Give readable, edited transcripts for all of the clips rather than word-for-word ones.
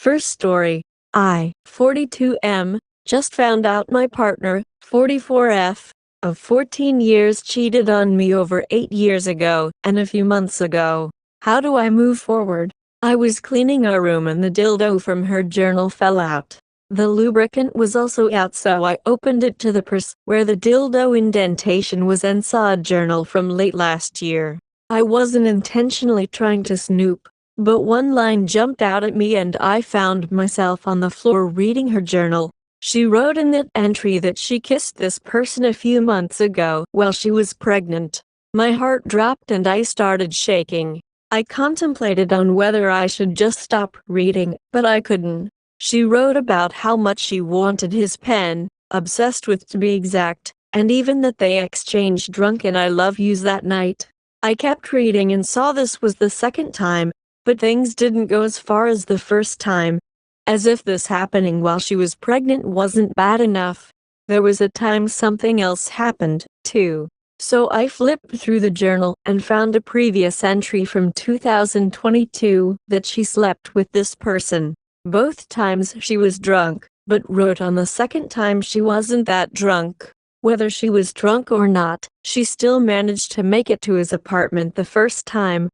First story. I, 42M, just found out my partner, 44F, of 14 years cheated on me over 8 years ago and a few months ago. How do I move forward? I was cleaning our room and the dildo from her journal fell out. The lubricant was also out, so I opened it to the purse where the dildo indentation was and saw a journal from late last year. I wasn't intentionally trying to snoop, but one line jumped out at me and I found myself on the floor reading her journal. She wrote in that entry that she kissed this person a few months ago while she was pregnant. My heart dropped and I started shaking. I contemplated on whether I should just stop reading, but I couldn't. She wrote about how much she wanted his pen, obsessed with to be exact, and even that they exchanged drunken I love yous that night. I kept reading and saw this was the second time, but things didn't go as far as the first time. As if this happening while she was pregnant wasn't bad enough. There was a time something else happened, too. So I flipped through the journal and found a previous entry from 2022 that she slept with this person. Both times she was drunk, but wrote on the second time she wasn't that drunk. Whether she was drunk or not, she still managed to make it to his apartment the first time,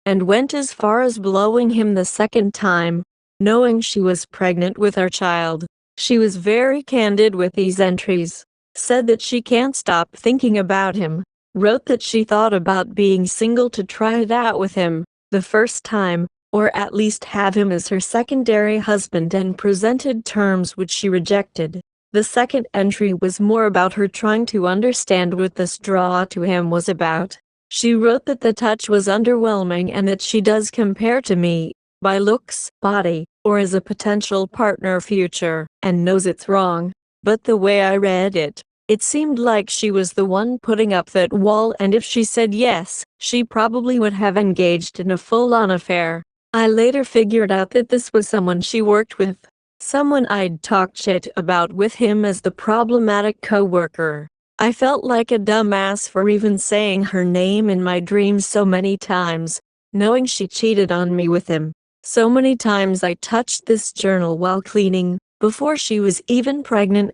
and went as far as blowing him the second time, knowing she was pregnant with our child. She was very candid with these entries. Said that she can't stop thinking about him. Wrote that she thought about being single to try it out with him, the first time, or at least have him as her secondary husband, and presented terms which she rejected. The second entry was more about her trying to understand what this draw to him was about. She wrote that the touch was underwhelming and that she does compare to me, by looks, body, or as a potential partner future, and knows it's wrong. But the way I read it, it seemed like she was the one putting up that wall, and if she said yes, she probably would have engaged in a full-on affair. I later figured out that this was someone she worked with. Someone I'd talked shit about with him as the problematic co-worker. I felt like a dumbass for even saying her name in my dreams so many times, knowing she cheated on me with him. So many times I touched this journal while cleaning, before she was even pregnant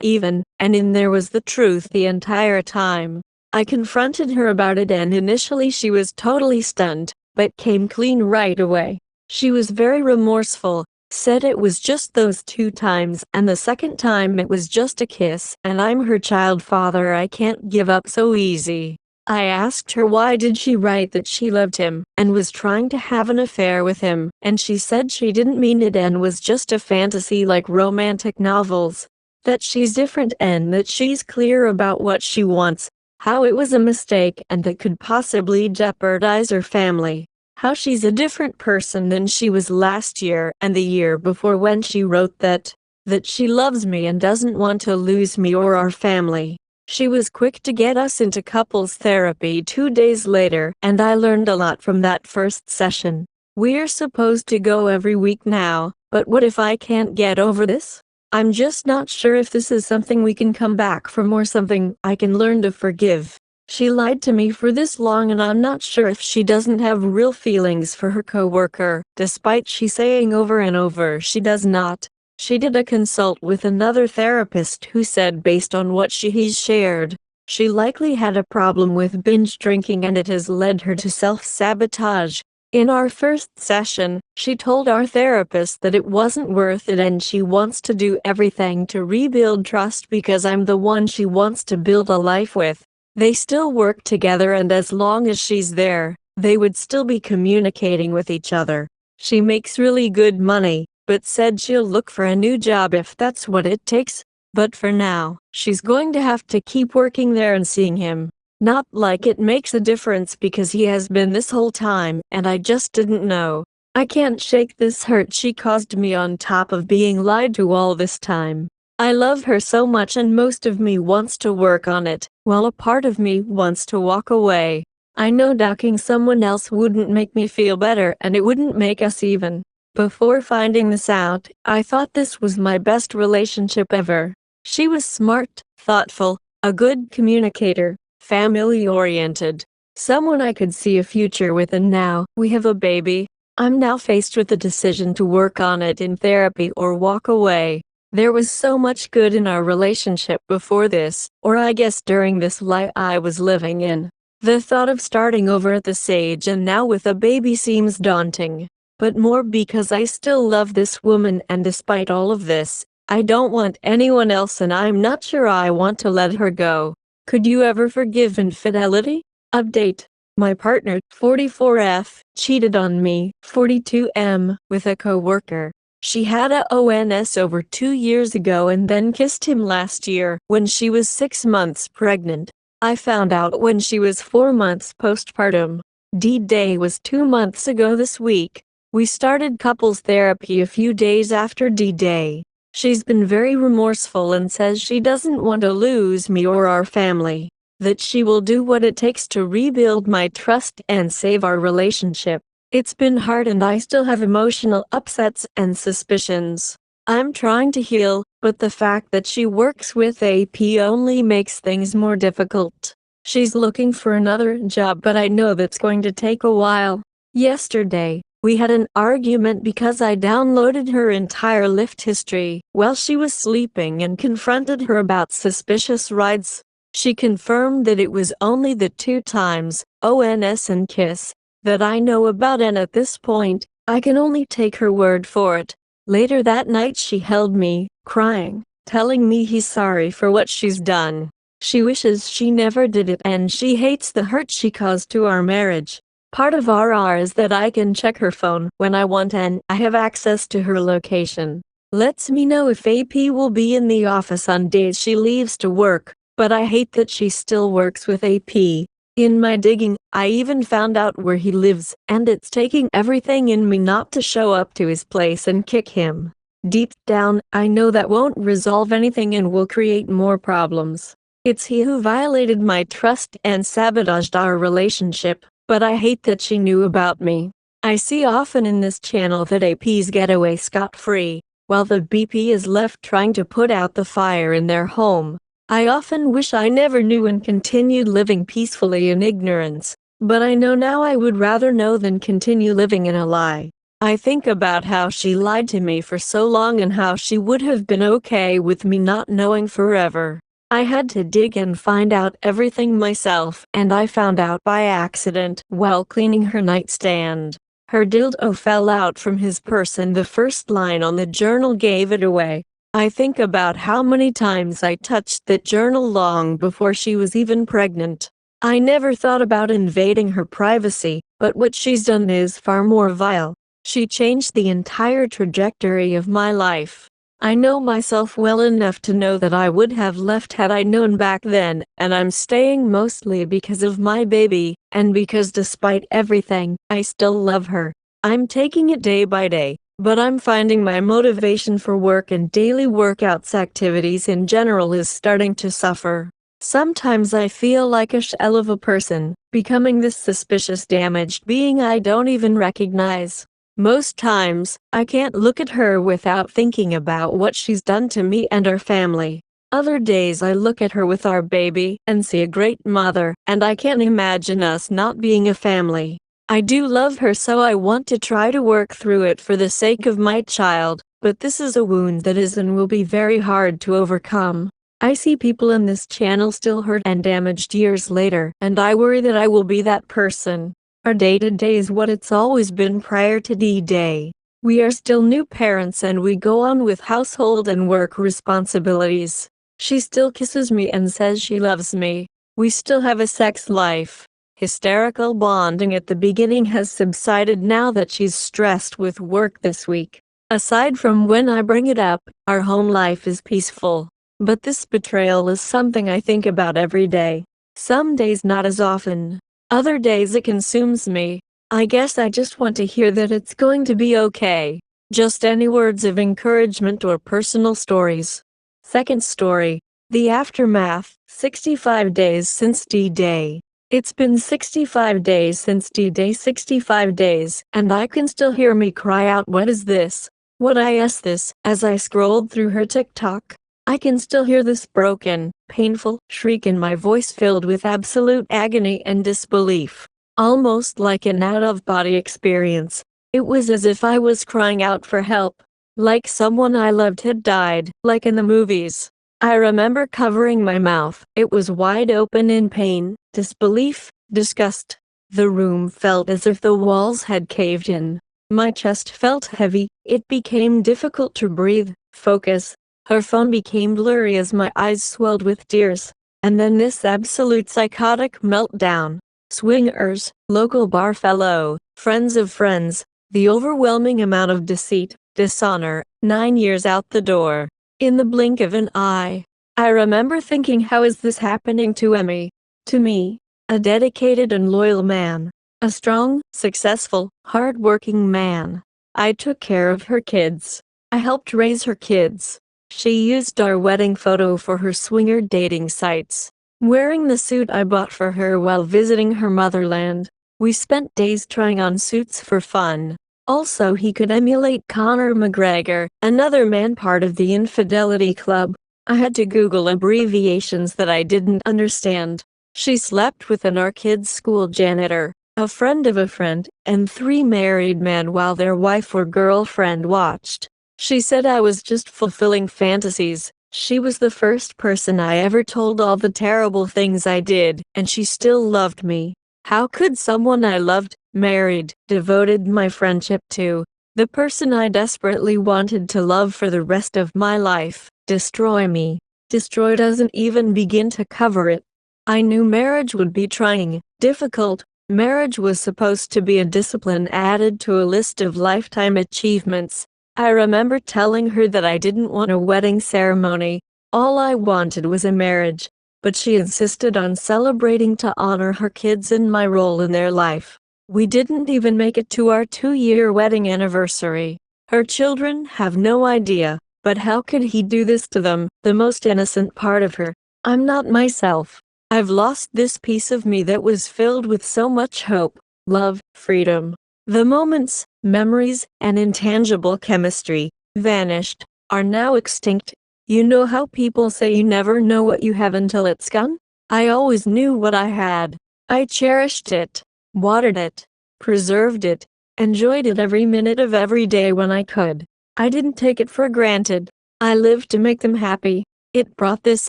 and in there was the truth the entire time. I confronted her about it and initially she was totally stunned, but came clean right away. She was very remorseful, said it was just those 2 times and the second time it was just a kiss, and I'm her child father, I can't give up so easy. I asked her why did she write that she loved him and was trying to have an affair with him, and she said she didn't mean it and was just a fantasy like romantic novels. That she's different and that she's clear about what she wants, how it was a mistake and that could possibly jeopardize her family. How she's a different person than she was last year and the year before when she wrote that she loves me and doesn't want to lose me or our family. She was quick to get us into couples therapy 2 days later, and I learned a lot from that first session. We're supposed to go every week now, but what if I can't get over this? I'm just not sure if this is something we can come back from or something I can learn to forgive. She lied to me for this long and I'm not sure if she doesn't have real feelings for her coworker, despite she saying over and over she does not. She did a consult with another therapist who said based on what he's shared, she likely had a problem with binge drinking and it has led her to self-sabotage. In our first session, she told our therapist that it wasn't worth it and she wants to do everything to rebuild trust because I'm the one she wants to build a life with. They still work together and as long as she's there, they would still be communicating with each other. She makes really good money, but said she'll look for a new job if that's what it takes. But for now, she's going to have to keep working there and seeing him. Not like it makes a difference because he has been this whole time and I just didn't know. I can't shake this hurt she caused me on top of being lied to all this time. I love her so much and most of me wants to work on it, while a part of me wants to walk away. I know ducking someone else wouldn't make me feel better and it wouldn't make us even. Before finding this out, I thought this was my best relationship ever. She was smart, thoughtful, a good communicator, family-oriented, someone I could see a future with, and now we have a baby. I'm now faced with the decision to work on it in therapy or walk away. There was so much good in our relationship before this, or I guess during this life I was living in. The thought of starting over at this age and now with a baby seems daunting. But more because I still love this woman, and despite all of this, I don't want anyone else, and I'm not sure I want to let her go. Could you ever forgive infidelity? Update. My partner, 44F, cheated on me, 42M, with a coworker. She had a ONS over 2 years ago and then kissed him last year when she was 6 months pregnant. I found out when she was 4 months postpartum. D-Day was 2 months ago this week. We started couples therapy a few days after D-Day. She's been very remorseful and says she doesn't want to lose me or our family, that she will do what it takes to rebuild my trust and save our relationship. It's been hard and I still have emotional upsets and suspicions. I'm trying to heal, but the fact that she works with AP only makes things more difficult. She's looking for another job, but I know that's going to take a while. Yesterday, we had an argument because I downloaded her entire Lyft history while she was sleeping and confronted her about suspicious rides. She confirmed that it was only the 2 times, ONS and kiss, that I know about, and at this point, I can only take her word for it. Later that night she held me, crying, telling me he's sorry for what she's done. She wishes she never did it and she hates the hurt she caused to our marriage. Part of RR is that I can check her phone when I want and I have access to her location. Lets me know if AP will be in the office on days she leaves to work, but I hate that she still works with AP. In my digging, I even found out where he lives, and it's taking everything in me not to show up to his place and kick him. Deep down, I know that won't resolve anything and will create more problems. It's he who violated my trust and sabotaged our relationship, but I hate that she knew about me. I see often in this channel that APs get away scot-free, while the BP is left trying to put out the fire in their home. I often wish I never knew and continued living peacefully in ignorance, but I know now I would rather know than continue living in a lie. I think about how she lied to me for so long and how she would have been okay with me not knowing forever. I had to dig and find out everything myself, and I found out by accident while cleaning her nightstand. Her dildo fell out from his purse and the first line on the journal gave it away. I think about how many times I touched that journal long before she was even pregnant. I never thought about invading her privacy, but what she's done is far more vile. She changed the entire trajectory of my life. I know myself well enough to know that I would have left had I known back then, and I'm staying mostly because of my baby, and because despite everything, I still love her. I'm taking it day by day, but I'm finding my motivation for work and daily workouts activities in general is starting to suffer. Sometimes I feel like a shell of a person, becoming this suspicious damaged being I don't even recognize. Most times, I can't look at her without thinking about what she's done to me and our family. Other days I look at her with our baby and see a great mother, and I can't imagine us not being a family. I do love her, so I want to try to work through it for the sake of my child, but this is a wound that is and will be very hard to overcome. I see people in this channel still hurt and damaged years later, and I worry that I will be that person. Our day-to-day is what it's always been prior to D-Day. We are still new parents and we go on with household and work responsibilities. She still kisses me and says she loves me. We still have a sex life. Hysterical bonding at the beginning has subsided now that she's stressed with work this week. Aside from when I bring it up, our home life is peaceful. But this betrayal is something I think about every day. Some days not as often. Other days it consumes me. I guess I just want to hear that it's going to be okay. Just any words of encouragement or personal stories. Second story. The aftermath. 65 days since D-Day. It's been 65 days since D-Day, 65 days, and I can still hear me cry out, "What is this? What is this?" as I scrolled through her TikTok. I can still hear this broken, painful shriek in my voice filled with absolute agony and disbelief. Almost like an out-of-body experience. It was as if I was crying out for help. Like someone I loved had died, like in the movies. I remember covering my mouth. It was wide open in pain, disbelief, disgust. The room felt as if the walls had caved in. My chest felt heavy. It became difficult to breathe, focus. Her phone became blurry as my eyes swelled with tears. And then this absolute psychotic meltdown. Swingers, local bar fellow, friends of friends, the overwhelming amount of deceit, dishonor, 9 years out the door. In the blink of an eye. I remember thinking, how is this happening to Emmy? To me, a dedicated and loyal man. A strong, successful, hard-working man. I took care of her kids. I helped raise her kids. She used our wedding photo for her swinger dating sites. Wearing the suit I bought for her while visiting her motherland. We spent days trying on suits for fun. Also, he could emulate Conor McGregor, another man part of the infidelity club. I had to Google abbreviations that I didn't understand. She slept with our kid's school janitor, a friend of a friend, and 3 married men while their wife or girlfriend watched. She said I was just fulfilling fantasies. She was the first person I ever told all the terrible things I did, and she still loved me. How could someone I loved, married, devoted my friendship to, the person I desperately wanted to love for the rest of my life, destroy me? Destroy doesn't even begin to cover it. I knew marriage would be trying, difficult. Marriage was supposed to be a discipline added to a list of lifetime achievements. I remember telling her that I didn't want a wedding ceremony. All I wanted was a marriage. But she insisted on celebrating to honor her kids and my role in their life. We didn't even make it to our 2-year wedding anniversary. Her children have no idea, but how could he do this to them, the most innocent part of her? I'm not myself. I've lost this piece of me that was filled with so much hope, love, freedom. The moments, memories, and intangible chemistry, vanished, are now extinct. You know how people say you never know what you have until it's gone? I always knew what I had. I cherished it, watered it, preserved it, enjoyed it every minute of every day when I could. I didn't take it for granted. I lived to make them happy. It brought this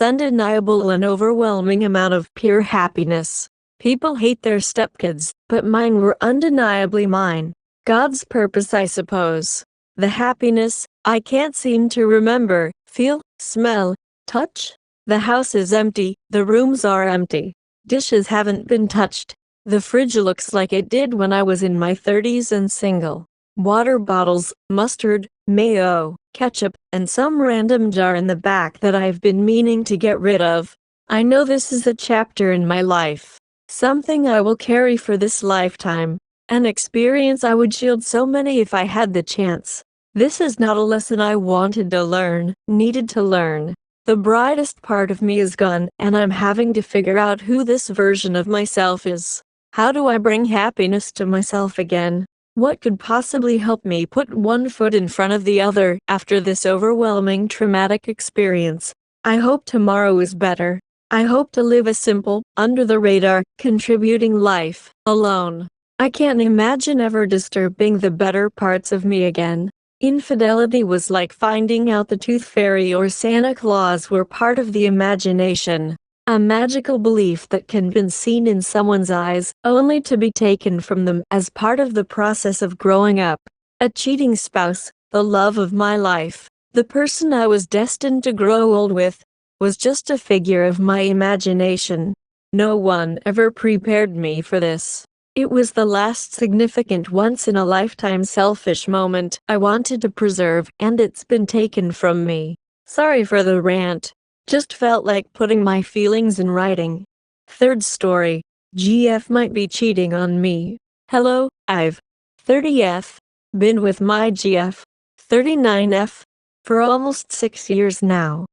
undeniable and overwhelming amount of pure happiness. People hate their stepkids, but mine were undeniably mine. God's purpose, I suppose. The happiness, I can't seem to remember, feel, smell, touch. The house is empty, the rooms are empty. Dishes haven't been touched. The fridge looks like it did when I was in my 30s and single. Water bottles, mustard, mayo, ketchup, and some random jar in the back that I've been meaning to get rid of. I know this is a chapter in my life. Something I will carry for this lifetime. An experience I would shield so many if I had the chance. This is not a lesson I wanted to learn, needed to learn. The brightest part of me is gone, and I'm having to figure out who this version of myself is. How do I bring happiness to myself again? What could possibly help me put one foot in front of the other after this overwhelming traumatic experience? I hope tomorrow is better. I hope to live a simple, under-the-radar, contributing life, alone. I can't imagine ever disturbing the better parts of me again. Infidelity was like finding out the Tooth Fairy or Santa Claus were part of the imagination. A magical belief that can be seen in someone's eyes, only to be taken from them as part of the process of growing up. A cheating spouse, the love of my life, the person I was destined to grow old with, was just a figure of my imagination. No one ever prepared me for this. It was the last significant once-in-a-lifetime selfish moment I wanted to preserve, and it's been taken from me. Sorry for the rant. Just felt like putting my feelings in writing. Third story. GF might be cheating on me. Hello, I've 30F, been with my GF, 39F, for almost 6 years now.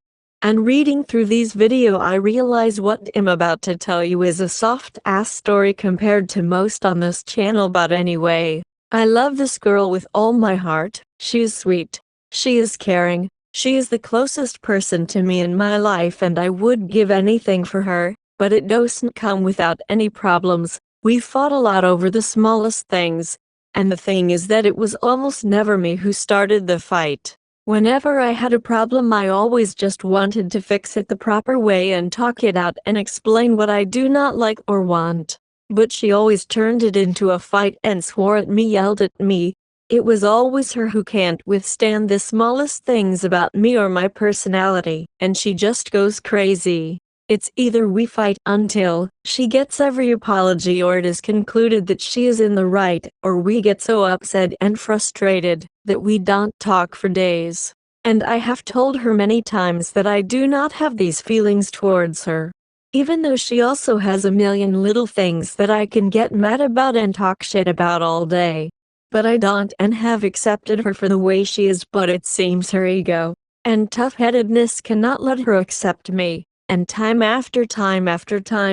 And reading through these video I realize what I'm about to tell you is a soft-ass story compared to most on this channel, but anyway. I love this girl with all my heart. She is sweet. She is caring. She is the closest person to me in my life, and I would give anything for her, but it doesn't come without any problems. We fought a lot over the smallest things. And the thing is that it was almost never me who started the fight. Whenever I had a problem, I always just wanted to fix it the proper way and talk it out and explain what I do not like or want. But she always turned it into a fight and swore at me, yelled at me. It was always her who can't withstand the smallest things about me or my personality, and she just goes crazy. It's either we fight until she gets every apology or it is concluded that she is in the right, or we get so upset and frustrated that we don't talk for days. And I have told her many times that I do not have these feelings towards her. Even though she also has a million little things that I can get mad about and talk shit about all day. But I don't and have accepted her for the way she is, but it seems her ego and tough-headedness cannot let her accept me. And time after time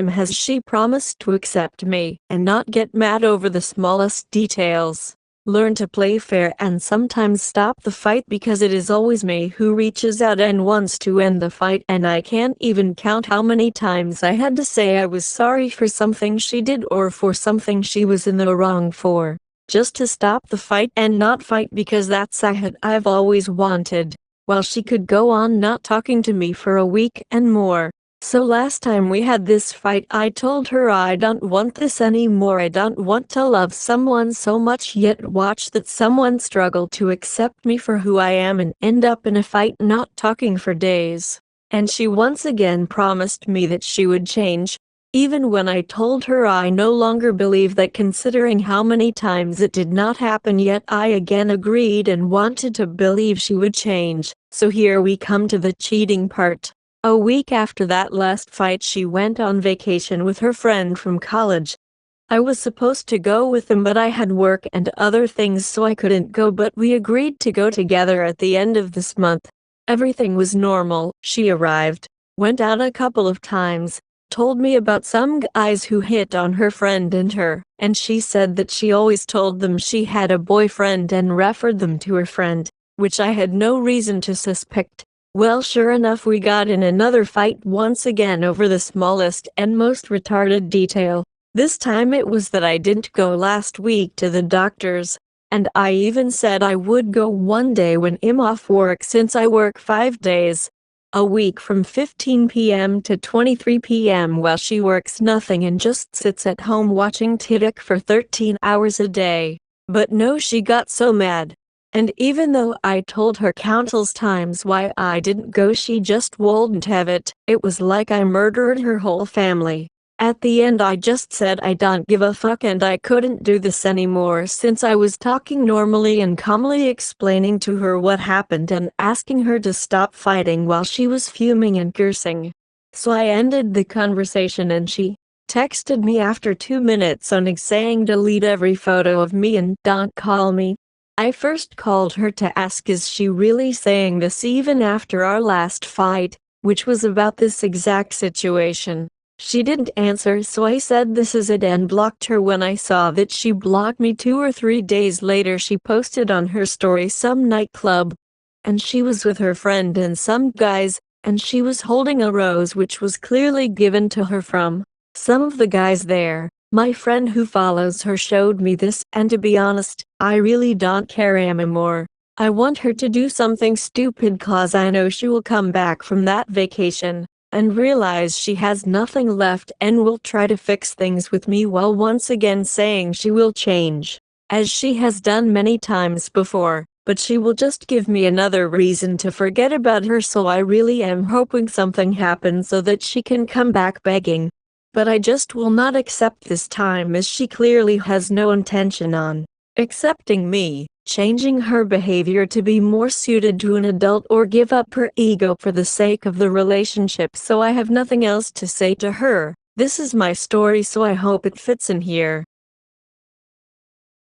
has she promised to accept me and not get mad over the smallest details. Learn to play fair and sometimes stop the fight, because it is always me who reaches out and wants to end the fight, and I can't even count how many times I had to say I was sorry for something she did or for something she was in the wrong for, just to stop the fight and not fight, because that's what I've always wanted. While she could go on not talking to me for a week and more. So last time we had this fight, I told her I don't want this anymore. I don't want to love someone so much yet watch that someone struggle to accept me for who I am and end up in a fight not talking for days. And she once again promised me that she would change. Even when I told her I no longer believe that, considering how many times it did not happen, yet I again agreed and wanted to believe she would change. So here we come to the cheating part. A week after that last fight, she went on vacation with her friend from college. I was supposed to go with them, but I had work and other things, so I couldn't go, but we agreed to go together at the end of this month. Everything was normal. She arrived, went out a couple of times, told me about some guys who hit on her friend and her, and she said that she always told them she had a boyfriend and referred them to her friend, which I had no reason to suspect. Well, sure enough, we got in another fight once again over the smallest and most retarded detail. This time it was that I didn't go last week to the doctor's, and I even said I would go one day when I'm off work, since I work 5 days a week from 15 p.m. to 23 p.m. while she works nothing and just sits at home watching TikTok for 13 hours a day. But no, she got so mad. And even though I told her countless times why I didn't go, she just wouldn't have it. It was like I murdered her whole family. At the end I just said I don't give a fuck and I couldn't do this anymore, since I was talking normally and calmly explaining to her what happened and asking her to stop fighting while she was fuming and cursing. So I ended the conversation and she texted me after 2 minutes on saying delete every photo of me and don't call me. I first called her to ask, is she really saying this even after our last fight, which was about this exact situation. She didn't answer, so I said this is it and blocked her. When I saw that she blocked me 2 or 3 days later, she posted on her story some nightclub, and she was with her friend and some guys, and she was holding a rose which was clearly given to her from some of the guys there. My friend who follows her showed me this, and to be honest, I really don't care anymore. I want her to do something stupid, cause I know she will come back from that vacation and realize she has nothing left and will try to fix things with me while once again saying she will change, as she has done many times before, but she will just give me another reason to forget about her. So I really am hoping something happens so that she can come back begging. But I just will not accept this time, as she clearly has no intention on accepting me, changing her behavior to be more suited to an adult, or give up her ego for the sake of the relationship. So I have nothing else to say to her. This is my story, so I hope it fits in here.